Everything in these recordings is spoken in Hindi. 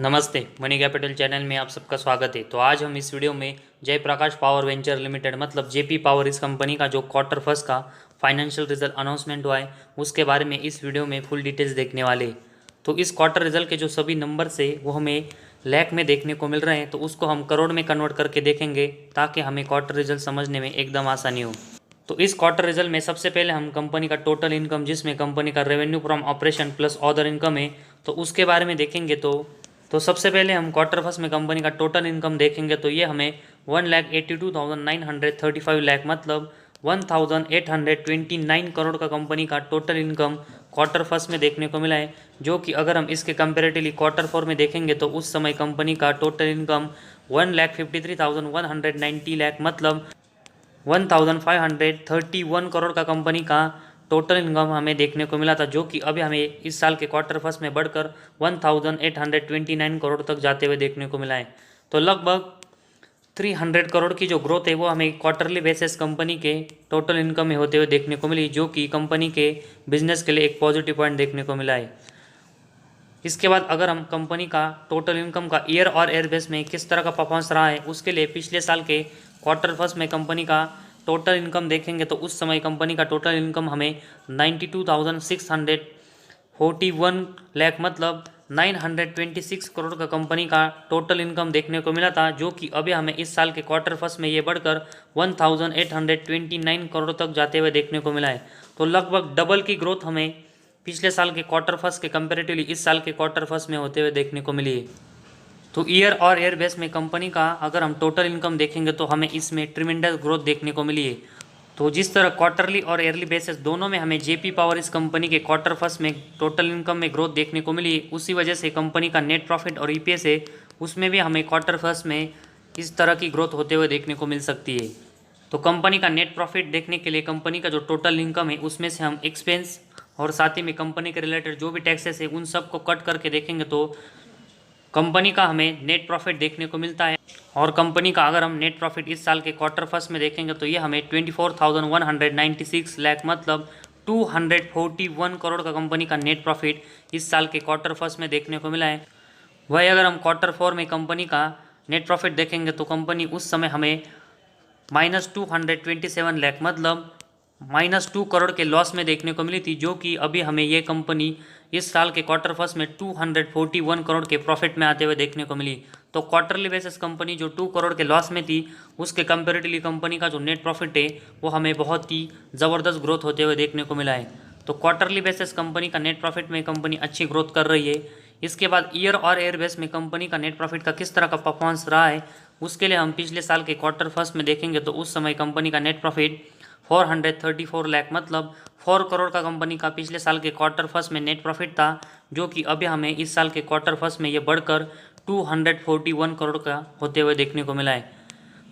नमस्ते, मनी कैपिटल चैनल में आप सबका स्वागत है। तो आज हम इस वीडियो में जयप्रकाश पावर वेंचर लिमिटेड मतलब जेपी पावर इस कंपनी का जो क्वार्टर फर्स्ट का फाइनेंशियल रिजल्ट अनाउंसमेंट हुआ है उसके बारे में इस वीडियो में फुल डिटेल्स देखने वाले हैं। तो इस क्वार्टर रिजल्ट के जो सभी नंबर्स है वो हमें लैख में देखने को मिल रहे हैं, तो उसको हम करोड़ में कन्वर्ट करके देखेंगे ताकि हमें क्वार्टर रिजल्ट समझने में एकदम आसानी हो। तो इस क्वार्टर रिजल्ट में सबसे पहले हम कंपनी का टोटल इनकम जिसमें कंपनी का revenue from operation plus other income है तो उसके बारे में देखेंगे। तो सबसे पहले हम क्वार्टर फर्स्ट में कंपनी का टोटल इनकम देखेंगे तो ये हमें 1,82,935 लाख मतलब 1,829 करोड़ का कंपनी का टोटल इनकम क्वार्टर फर्स्ट में देखने को मिला है, जो कि अगर हम इसके कंपेरेटिवली क्वार्टर फोर में देखेंगे तो उस समय कंपनी का टोटल इनकम 1,53,190 लाख मतलब 1,531 करोड़ का कंपनी का टोटल इनकम हमें देखने को मिला था, जो कि अभी हमें इस साल के क्वार्टर फर्स्ट में बढ़कर 1,829 करोड़ तक जाते हुए देखने को मिला है। तो लगभग 300 करोड़ की जो ग्रोथ है वो हमें क्वार्टरली बेसिस कंपनी के टोटल इनकम में होते हुए देखने को मिली, जो कि कंपनी के बिजनेस के लिए एक पॉजिटिव पॉइंट देखने को मिला है। इसके बाद अगर हम कंपनी का टोटल इनकम का ईयर और ईयर बेस में किस तरह का परफॉर्मेंस रहा है उसके लिए पिछले साल के क्वार्टर फर्स्ट में कंपनी का टोटल इनकम देखेंगे तो उस समय कंपनी का टोटल इनकम हमें 92,641 लाख मतलब 926 करोड़ का कंपनी का टोटल इनकम देखने को मिला था, जो कि अभी हमें इस साल के क्वार्टर फर्स्ट में ये बढ़कर 1,829 करोड़ तक जाते हुए देखने को मिला है। तो लगभग डबल की ग्रोथ हमें पिछले साल के क्वार्टर फर्स्ट के कंपेरेटिवली इस साल के क्वार्टर फर्स्ट में होते हुए देखने को मिली है। तो ईयर और ईयर बेस में कंपनी का अगर हम टोटल इनकम देखेंगे तो हमें इसमें ट्रिमेंडस ग्रोथ देखने को मिली है। तो जिस तरह क्वार्टरली और ईयरली बेसिस दोनों में हमें जेपी पावर इस कंपनी के क्वार्टर फर्स्ट में टोटल इनकम में ग्रोथ देखने को मिली, उसी वजह से कंपनी का नेट प्रॉफिट और ईपीएस है उसमें भी हमें क्वार्टर फर्स्ट में इस तरह की ग्रोथ होते हुए देखने को मिल सकती है। तो कंपनी का नेट प्रॉफिट देखने के लिए कंपनी का जो टोटल इनकम है उसमें से हम एक्सपेंस और साथ ही में कंपनी के रिलेटेड जो भी टैक्सेस है उन सब को कट करके देखेंगे तो कंपनी का हमें नेट प्रॉफिट देखने को मिलता है। और कंपनी का अगर हम नेट प्रॉफिट इस साल के क्वार्टर फर्स्ट में देखेंगे तो ये हमें 24,196 लाख मतलब 241 करोड़ का कंपनी का नेट प्रॉफिट इस साल के क्वार्टर फर्स्ट में देखने को मिला है। वही अगर हम क्वार्टर फोर में कंपनी का नेट प्रॉफिट देखेंगे तो कंपनी उस समय हमें -227 लाख मतलब -2 करोड़ के लॉस में देखने को मिली थी, जो कि अभी हमें ये कंपनी इस साल के क्वार्टर फर्स्ट में 241 करोड़ के प्रॉफिट में आते हुए देखने को मिली। तो क्वार्टरली बेसिस कंपनी जो 2 करोड़ के लॉस में थी उसके कंपेरेटिवली कंपनी का जो नेट प्रॉफिट है वो हमें बहुत ही ज़बरदस्त ग्रोथ होते हुए देखने को मिला है। तो क्वार्टरली बेसिस कंपनी का नेट प्रॉफिट में कंपनी अच्छी ग्रोथ कर रही है। इसके बाद ईयर और ईयर बेस में कंपनी का नेट प्रॉफिट का किस तरह का परफॉर्मेंस रहा है उसके लिए हम पिछले साल के क्वार्टर फर्स्ट में देखेंगे तो उस समय कंपनी का नेट प्रॉफिट 434 लाख मतलब 4 करोड़ का कंपनी का पिछले साल के क्वार्टर फर्स्ट में नेट प्रॉफिट था, जो कि अभी हमें इस साल के क्वार्टर फर्स्ट में ये बढ़कर 241 करोड़ का होते हुए देखने को मिला है।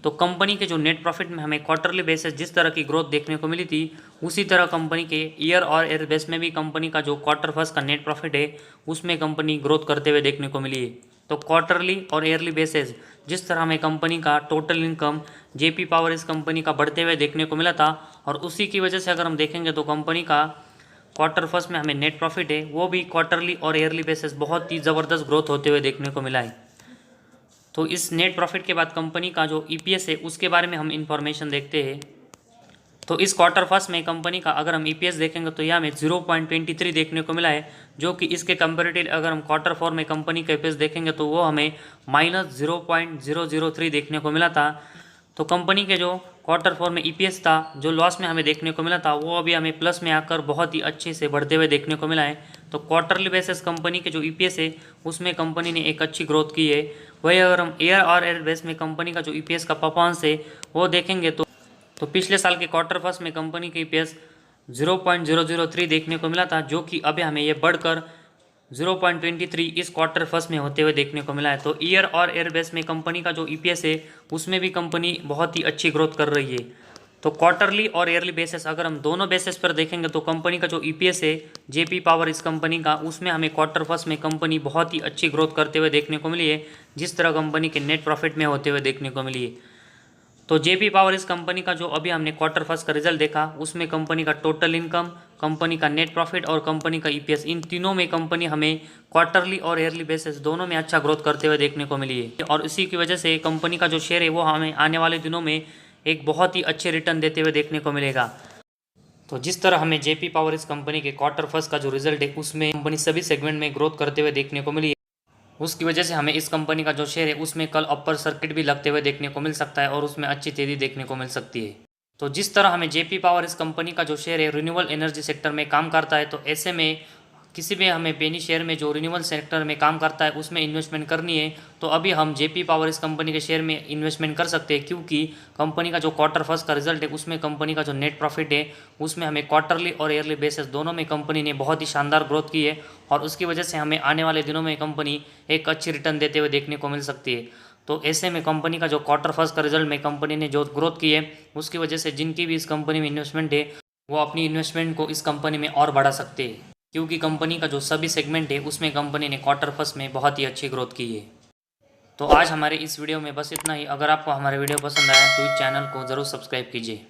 तो कंपनी के जो नेट प्रॉफिट में हमें क्वार्टरली बेसिस जिस तरह की ग्रोथ देखने को मिली थी उसी तरह कंपनी के ईयर और ईयर बेस में भी कंपनी का जो क्वार्टर फर्स्ट का नेट प्रॉफिट है उसमें कंपनी ग्रोथ करते हुए देखने को मिली है। तो क्वार्टरली और ईयरली बेसिस जिस तरह हमें कंपनी का टोटल इनकम जेपी पावर इस कंपनी का बढ़ते हुए देखने को मिला था और उसी की वजह से अगर हम देखेंगे तो कंपनी का क्वार्टर फर्स्ट में हमें नेट प्रॉफिट है वो भी क्वार्टरली और ईयरली बेसिस बहुत ही ज़बरदस्त ग्रोथ होते हुए देखने को मिला है। तो इस नेट प्रॉफिट के बाद कंपनी का जो ईपीएस है उसके बारे में हम इंफॉर्मेशन देखते हैं। तो इस क्वार्टर फर्स्ट में कंपनी का अगर हम ईपीएस देखेंगे तो यह हमें 0.23 देखने को मिला है, जो कि इसके कंपेरेटिव अगर हम क्वार्टर फोर में कंपनी का ईपीएस देखेंगे तो वो हमें -0.003 देखने को मिला था। तो कंपनी के जो क्वार्टर फोर में ईपीएस था जो लॉस में हमें देखने को मिला था वो अभी हमें प्लस में आकर बहुत ही अच्छे से बढ़ते हुए देखने को मिला है। तो क्वार्टरली बेसिस कंपनी के जो ईपीएस है उसमें कंपनी ने एक अच्छी ग्रोथ की है। वही अगर हम ईयर और ईयर बेस में कंपनी का जो ईपीएस का परफॉर्मेंस है वो देखेंगे तो पिछले साल के क्वार्टर फर्स्ट में कंपनी के ईपीएस 0.003 देखने को मिला था, जो कि अभी हमें ये बढ़कर 0.23 इस क्वार्टर फर्स्ट में होते हुए देखने को मिला है। तो ईयर और ईयर बेस में कंपनी का जो ईपीएस है उसमें भी कंपनी बहुत ही अच्छी ग्रोथ कर रही है। तो क्वार्टरली और ईयरली बेसिस अगर हम दोनों बेसिस पर देखेंगे तो कंपनी का जो ईपीएस है जेपी पावर इस कंपनी का उसमें हमें क्वार्टर फर्स्ट में कंपनी बहुत ही अच्छी ग्रोथ करते हुए देखने को मिली है, जिस तरह कंपनी के नेट प्रॉफिट में होते हुए देखने को मिली है। तो जेपी पावर इस कंपनी का जो अभी हमने क्वार्टर फर्स्ट का रिजल्ट देखा उसमें कंपनी का टोटल इनकम कंपनी का नेट प्रॉफिट और कंपनी का ईपीएस, इन तीनों में कंपनी हमें क्वार्टरली और ईयरली बेसिस दोनों में अच्छा ग्रोथ करते हुए देखने को मिली है। और इसी की वजह से कंपनी का जो शेयर है वो हमें आने वाले दिनों में एक बहुत ही अच्छे रिटर्न देते हुए देखने को मिलेगा। तो जिस तरह हमें जेपी पावर इस कंपनी के क्वार्टर फर्स्ट का जो रिजल्ट है उसमें कंपनी सभी सेगमेंट में ग्रोथ करते हुए देखने को मिली है, उसकी वजह से हमें इस कंपनी का जो शेयर है उसमें कल अपर सर्किट भी लगते हुए देखने को मिल सकता है और उसमें अच्छी तेजी देखने को मिल सकती है। तो जिस तरह हमें जेपी पावर इस कंपनी का जो शेयर है रिन्यूएबल एनर्जी सेक्टर में काम करता है, तो ऐसे में किसी भी हमें पेनी शेयर में जो रिन्यूएबल सेक्टर में काम करता है उसमें इन्वेस्टमेंट करनी है तो अभी हम जेपी पावर इस कंपनी के शेयर में इन्वेस्टमेंट कर सकते हैं, क्योंकि कंपनी का जो क्वार्टर फर्स्ट का रिजल्ट है उसमें कंपनी का जो नेट प्रॉफिट है उसमें हमें क्वार्टरली और ईयरली बेसिस दोनों में कंपनी ने बहुत ही शानदार ग्रोथ की है और उसकी वजह से हमें आने वाले दिनों में कंपनी एक अच्छी रिटर्न देते हुए देखने को मिल सकती है। तो ऐसे में कंपनी का जो क्वार्टर फर्स्ट का रिजल्ट में कंपनी ने जो ग्रोथ की है उसकी वजह से जिनकी भी इस कंपनी में इन्वेस्टमेंट है वो अपनी इन्वेस्टमेंट को इस कंपनी में और बढ़ा सकते हैं, क्योंकि कंपनी का जो सभी सेगमेंट है उसमें कंपनी ने क्वार्टर फर्स्ट में बहुत ही अच्छी ग्रोथ की है। तो आज हमारे इस वीडियो में बस इतना ही। अगर आपको हमारे वीडियो पसंद आया तो इस चैनल को ज़रूर सब्सक्राइब कीजिए।